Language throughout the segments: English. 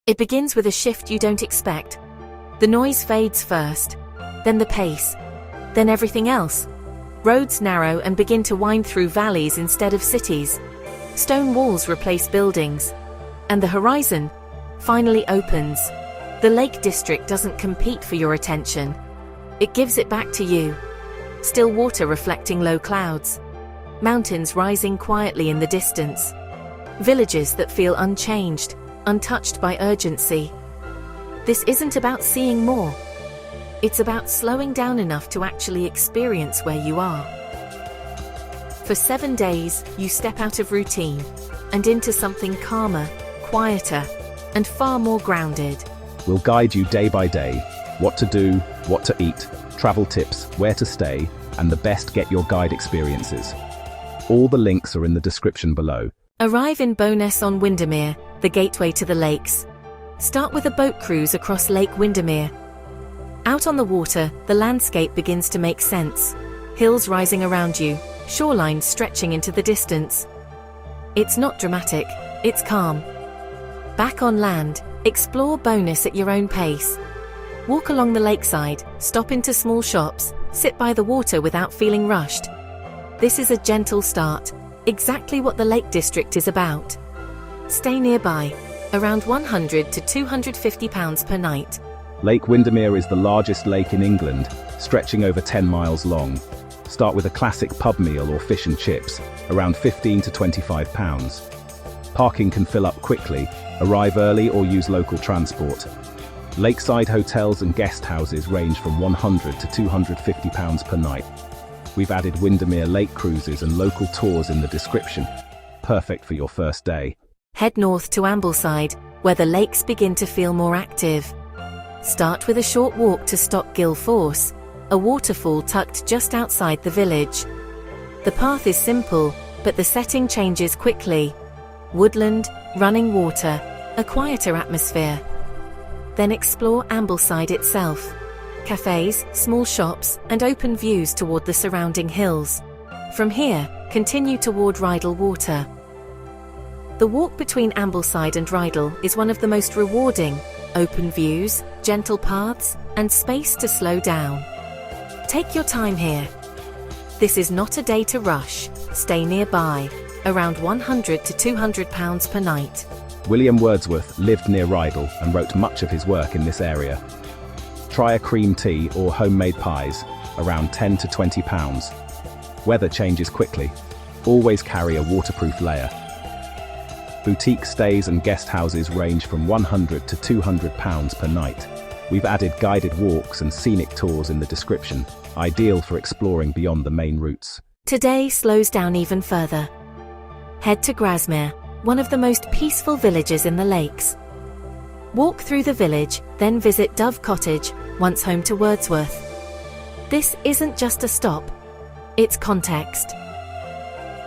It begins with a shift you don't expect. The noise fades first, then the pace, then everything else. Roads narrow and begin to wind through valleys instead of cities. Stone walls replace buildings. And the horizon finally opens. The Lake District doesn't compete for your attention. It gives it back to you. Still water reflecting low clouds. Mountains rising quietly in the distance. Villages that feel unchanged, untouched by urgency. This isn't about seeing more. It's about slowing down enough to actually experience where you are. For 7 days, you step out of routine and into something calmer, quieter, and far more grounded. We'll guide you day by day, what to do, what to eat, travel tips, where to stay, and the best Get Your Guide experiences. All the links are in the description below. Arrive in Bowness on Windermere, the gateway to the lakes. Start with a boat cruise across Lake Windermere. Out on the water, the landscape begins to make sense. Hills rising around you, shorelines stretching into the distance. It's not dramatic, it's calm. Back on land, explore Bowness at your own pace. Walk along the lakeside, stop into small shops, sit by the water without feeling rushed. This is a gentle start, exactly what the Lake District is about. Stay nearby, around £100 to £250 per night. Lake Windermere is the largest lake in England, stretching over 10 miles long. Start with a classic pub meal or fish and chips, around £15 to £25. Parking can fill up quickly, arrive early or use local transport. Lakeside hotels and guest houses range from £100 to £250 per night. We've added Windermere lake cruises and local tours in the description. Perfect for your first day. Head north to Ambleside, where the lakes begin to feel more active. Start with a short walk to Stockgill Force, a waterfall tucked just outside the village. The path is simple, but the setting changes quickly. Woodland, running water, a quieter atmosphere. Then explore Ambleside itself. Cafes, small shops, and open views toward the surrounding hills. From here, continue toward Rydal Water. The walk between Ambleside and Rydal is one of the most rewarding. Open views, gentle paths, and space to slow down. Take your time here. This is not a day to rush. Stay nearby, around £100 to £200 per night. William Wordsworth lived near Rydal and wrote much of his work in this area. Try a cream tea or homemade pies, around £10 to £20. Weather changes quickly. Always carry a waterproof layer. Boutique stays and guest houses range from £100 to £200 per night. We've added guided walks and scenic tours in the description, ideal for exploring beyond the main routes. Today slows down even further. Head to Grasmere, one of the most peaceful villages in the lakes. Walk through the village, then visit Dove Cottage, once home to Wordsworth. This isn't just a stop, it's context.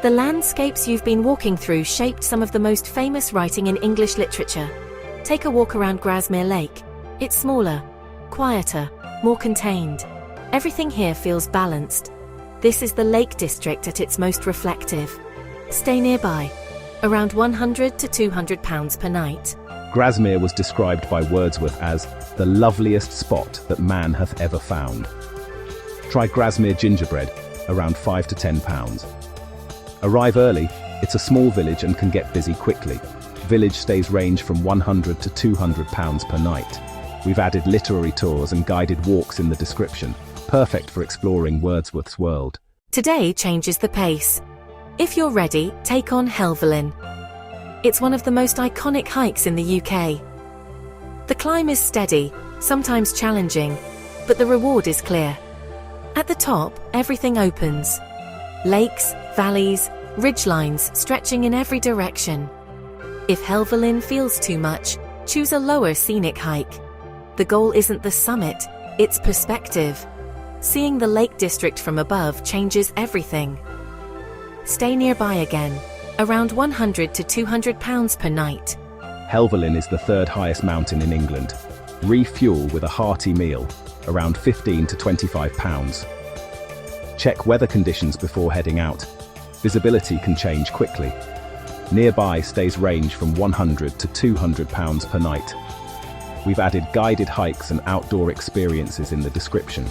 The landscapes you've been walking through shaped some of the most famous writing in English literature. Take a walk around Grasmere Lake. It's smaller, quieter, more contained. Everything here feels balanced. This is the Lake District at its most reflective. Stay nearby, around £100 to £200 per night. Grasmere was described by Wordsworth as the loveliest spot that man hath ever found. Try Grasmere gingerbread, around £5 to £10. Arrive early, it's a small village and can get busy quickly. Village stays range from £100 to £200 per night. We've added literary tours and guided walks in the description, perfect for exploring Wordsworth's world. Today changes the pace. If you're ready, take on Helvellyn. It's one of the most iconic hikes in the UK. The climb is steady, sometimes challenging, but the reward is clear. At the top, everything opens. Lakes, valleys, ridgelines stretching in every direction. If Helvellyn feels too much, choose a lower scenic hike. The goal isn't the summit, it's perspective. Seeing the Lake District from above changes everything. Stay nearby again, around £100 to £200 per night. Helvellyn is the third highest mountain in England. Refuel with a hearty meal, around £15 to £25. Check weather conditions before heading out. Visibility can change quickly. Nearby stays range from £100 to £200 per night. We've added guided hikes and outdoor experiences in the description,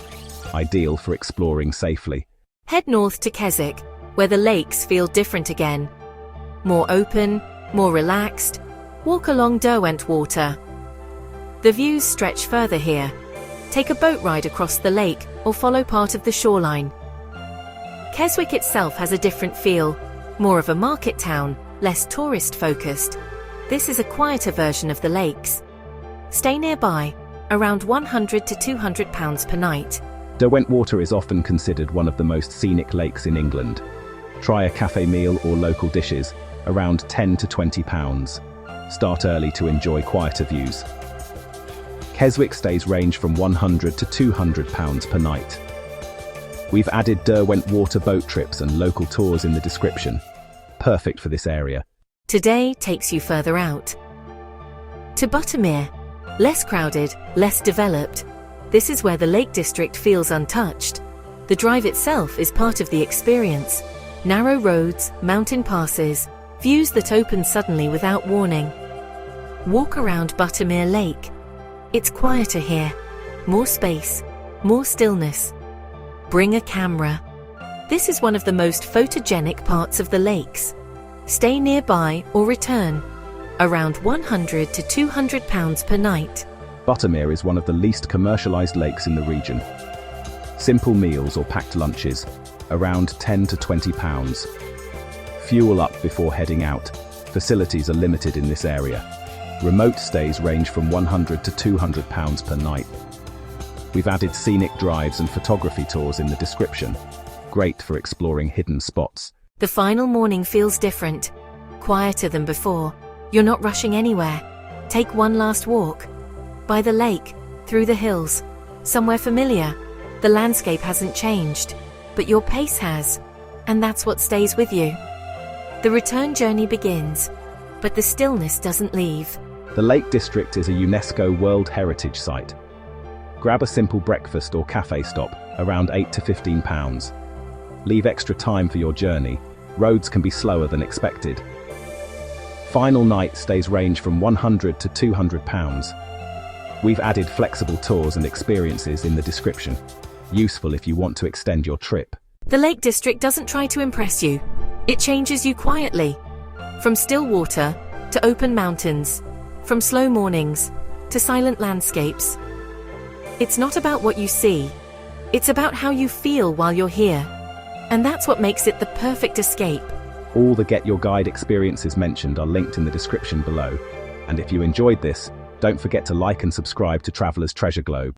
ideal for exploring safely. Head north to Keswick, where the lakes feel different again. More open, more relaxed. Walk along Derwentwater. The views stretch further here. Take a boat ride across the lake or follow part of the shoreline. Keswick itself has a different feel, more of a market town, less tourist-focused. This is a quieter version of the lakes. Stay nearby, around £100 to £200 per night. Derwentwater is often considered one of the most scenic lakes in England. Try a cafe meal or local dishes, around £10 to £20. Start early to enjoy quieter views. Keswick stays range from £100 to £200 per night. We've added Derwentwater boat trips and local tours in the description. Perfect for this area. Today takes you further out. To Buttermere. Less crowded, less developed. This is where the Lake District feels untouched. The drive itself is part of the experience. Narrow roads, mountain passes, views that open suddenly without warning. Walk around Buttermere Lake. It's quieter here. More space, more stillness. Bring a camera. This is one of the most photogenic parts of the lakes. Stay nearby or return. Around £100 to £200 per night. Buttermere is one of the least commercialised lakes in the region. Simple meals or packed lunches, around £10 to £20. Fuel up before heading out. Facilities are limited in this area. Remote stays range from £100 to £200 per night. We've added scenic drives and photography tours in the description. Great for exploring hidden spots. The final morning feels different. Quieter than before. You're not rushing anywhere. Take one last walk. By the lake, through the hills. Somewhere familiar. The landscape hasn't changed, but your pace has. And that's what stays with you. The return journey begins, but the stillness doesn't leave. The Lake District is a UNESCO World Heritage Site. Grab a simple breakfast or cafe stop, around £8 to £15. Leave extra time for your journey. Roads can be slower than expected. Final night stays range from £100 to £200. We've added flexible tours and experiences in the description. Useful if you want to extend your trip. The Lake District doesn't try to impress you. It changes you quietly. From still water to open mountains. From slow mornings to silent landscapes. It's not about what you see. It's about how you feel while you're here. And that's what makes it the perfect escape. All the Get Your Guide experiences mentioned are linked in the description below. And if you enjoyed this, don't forget to like and subscribe to Traveller's Treasure Globe.